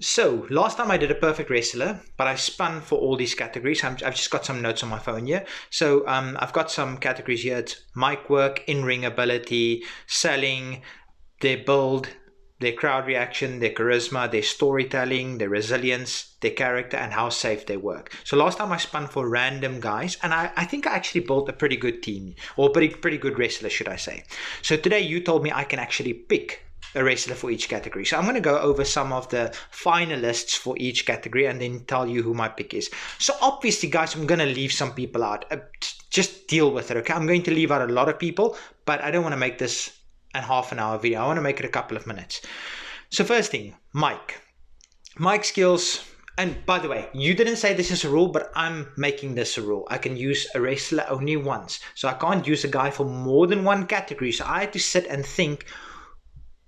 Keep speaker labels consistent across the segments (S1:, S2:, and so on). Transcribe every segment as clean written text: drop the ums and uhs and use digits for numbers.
S1: So last time I did a perfect wrestler, but I spun for all these categories. I've just got some notes on my phone here. So I've got some categories here. It's mic work, in-ring ability, selling, their build, their crowd reaction, their charisma, their storytelling, their resilience, their character, and how safe they work. So last time I spun for random guys, and I think I actually built a pretty good team, or pretty good wrestler, should I say. So today you told me I can actually pick a wrestler for each category. So I'm going to go over some of the finalists for each category and then tell you who my pick is. So obviously, guys, I'm going to leave some people out. Just deal with it, okay? I'm going to leave out a lot of people, but I don't want to make this a half an hour video. I want to make it a couple of minutes. So first thing, mic. Mic skills. And by the way, you didn't say this is a rule, but I'm making this a rule. I can use a wrestler only once. So I can't use a guy for more than one category. So I had to sit and think,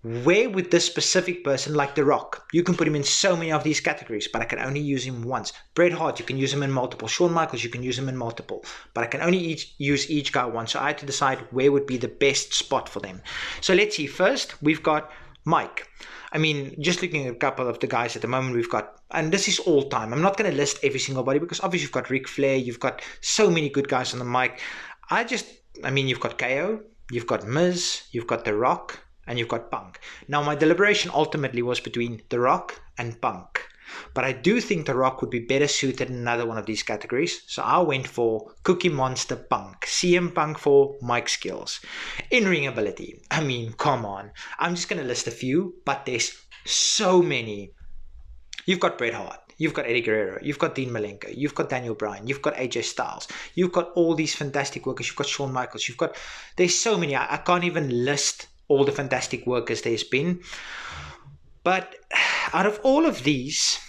S1: where would this specific person, like The Rock, you can put him in so many of these categories, but I can only use him once. Bret Hart, you can use him in multiple. Shawn Michaels, you can use him in multiple, but I can only use each guy once. So I had to decide where would be the best spot for them. So let's see. First, we've got Mike. I mean, just looking at a couple of the guys at the moment, we've got, and this is all time. I'm not going to list every single body because obviously you've got Ric Flair, you've got so many good guys on the mic. You've got KO, you've got Miz, you've got The Rock, and you've got Punk. Now, my deliberation ultimately was between The Rock and Punk. But I do think The Rock would be better suited in another one of these categories. So I went for Cookie Monster Punk. CM Punk for mic skills. In-ring ability. I mean, come on. I'm just going to list a few, but there's so many. You've got Bret Hart. You've got Eddie Guerrero. You've got Dean Malenko. You've got Daniel Bryan. You've got AJ Styles. You've got all these fantastic workers. You've got Shawn Michaels. There's so many. I can't even list all the fantastic workers there's been. But out of all of these,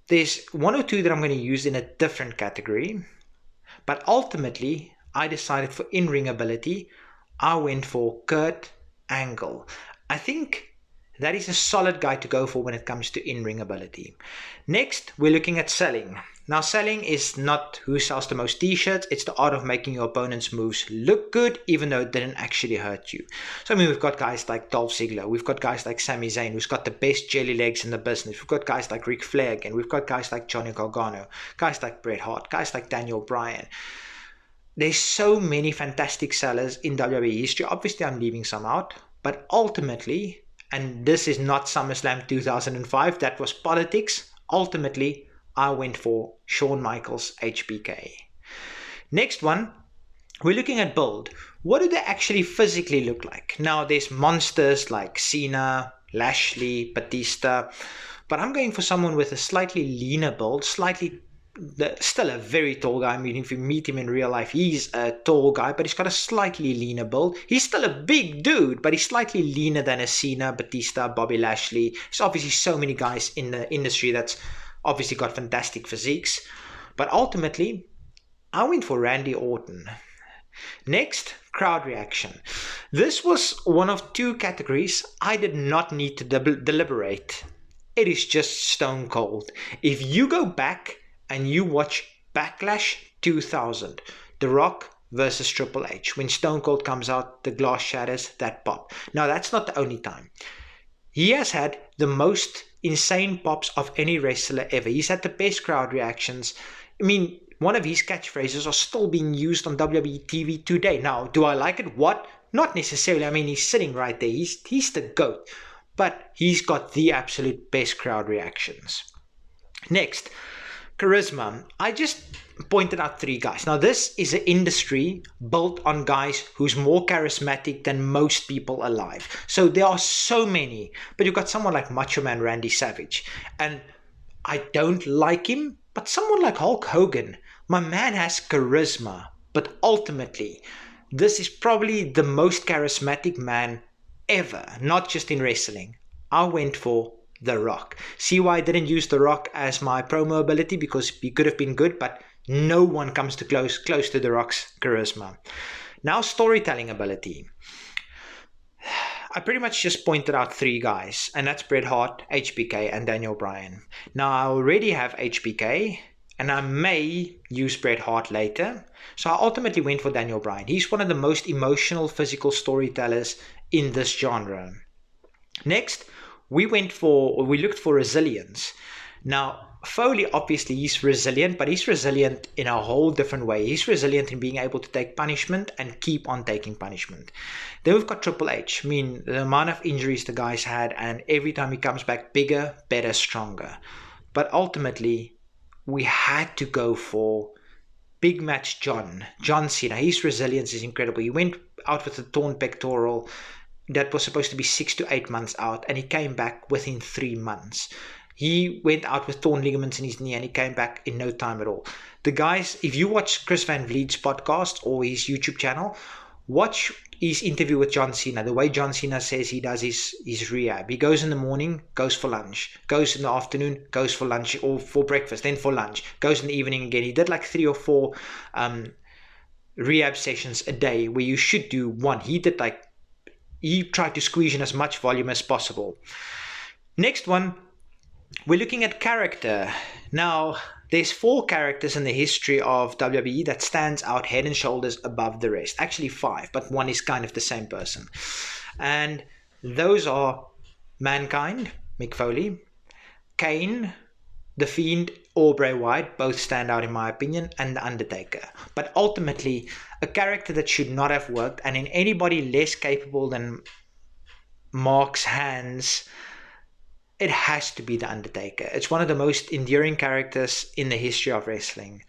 S1: there's one or two that I'm going to use in a different category. But ultimately, I decided for in-ring ability, I went for Kurt Angle. I think that is a solid guy to go for when it comes to in-ring ability. Next, we're looking at selling. Now, selling is not who sells the most t-shirts. It's the art of making your opponent's moves look good, even though it didn't actually hurt you. So, I mean, we've got guys like Dolph Ziggler. We've got guys like Sami Zayn, who's got the best jelly legs in the business. We've got guys like Ric Flair again. We've got guys like Johnny Gargano, guys like Bret Hart, guys like Daniel Bryan. There's so many fantastic sellers in WWE history. Obviously, I'm leaving some out, but ultimately, and this is not SummerSlam 2005, that was politics. Ultimately, I went for Shawn Michaels HBK. Next one, we're looking at build. What do they actually physically look like? Now, there's monsters like Cena, Lashley, Batista, but I'm going for someone with a slightly leaner build, still a very tall guy. I mean, if you meet him in real life, he's a tall guy, but he's got a slightly leaner build. He's still a big dude, but he's slightly leaner than a Cena, Batista, Bobby Lashley. There's obviously so many guys in the industry that's obviously got fantastic physiques. But ultimately, I went for Randy Orton. Next, crowd reaction. This was one of two categories I did not need to deliberate. It is just stone cold. If you go back and you watch Backlash 2000, The Rock versus Triple H. When Stone Cold comes out, the glass shatters, that pop. Now, that's not the only time. He has had the most insane pops of any wrestler ever. He's had the best crowd reactions. I mean, one of his catchphrases are still being used on WWE TV today. Now, do I like it? What? Not necessarily. I mean, he's sitting right there. He's the GOAT. But he's got the absolute best crowd reactions. Next, charisma. I just pointed out three guys. Now, this is an industry built on guys who's more charismatic than most people alive. So there are so many. But you've got someone like Macho Man Randy Savage. And I don't like him, but someone like Hulk Hogan. My man has charisma. But ultimately, this is probably the most charismatic man ever. Not just in wrestling. I went for The Rock. See why I didn't use The Rock as my promo ability? Because he could have been good, but no one comes to close to The Rock's charisma. Now, storytelling ability. I pretty much just pointed out three guys, and that's Bret Hart, HBK, and Daniel Bryan. Now, I already have HBK, and I may use Bret Hart later. So I ultimately went for Daniel Bryan. He's one of the most emotional physical storytellers in this genre. Next, we looked for resilience. Now, Foley, obviously, he's resilient, but he's resilient in a whole different way. He's resilient in being able to take punishment and keep on taking punishment. Then we've got Triple H. I mean, the amount of injuries the guy's had, and every time he comes back, bigger, better, stronger. But ultimately, we had to go for big match John Cena. His resilience is incredible. He went out with a torn pectoral that was supposed to be 6 to 8 months out, and he came back within 3 months. He went out with torn ligaments in his knee and he came back in no time at all. The guys, if you watch Chris Van Vliet's podcast or his YouTube channel, watch his interview with John Cena. The way John Cena says he does his rehab. He goes in the morning, goes for lunch. Goes in the afternoon, goes for lunch or for breakfast, then for lunch. Goes in the evening again. He did like 3 or 4 rehab sessions a day where you should do one. He tried to squeeze in as much volume as possible. Next one, we're looking at character. Now, there's 4 characters in the history of WWE that stands out head and shoulders above the rest. Actually 5, but one is kind of the same person. And those are Mankind, Mick Foley, Kane, The Fiend, or Bray Wyatt. Both stand out in my opinion, and The Undertaker. But ultimately, a character that should not have worked, and in anybody less capable than Mark's hands, it has to be The Undertaker. It's one of the most enduring characters in the history of wrestling.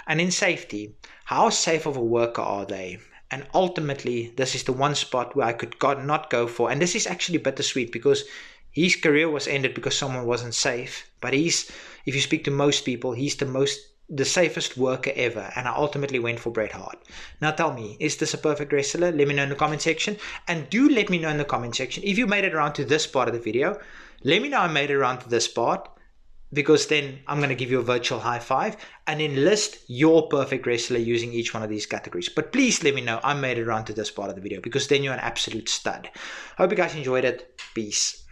S1: And in safety, how safe of a worker are they? And ultimately, this is the one spot where I could not go for. And this is actually bittersweet because his career was ended because someone wasn't safe. But if you speak to most people, he's the safest worker ever. And I ultimately went for Bret Hart. Now tell me, is this a perfect wrestler? Let me know in the comment section. And do let me know in the comment section if you made it around to this part of the video. Let me know I made it around to this part, because then I'm going to give you a virtual high five and then list your perfect wrestler using each one of these categories. But please let me know I made it around to this part of the video, because then you're an absolute stud. Hope you guys enjoyed it. Peace.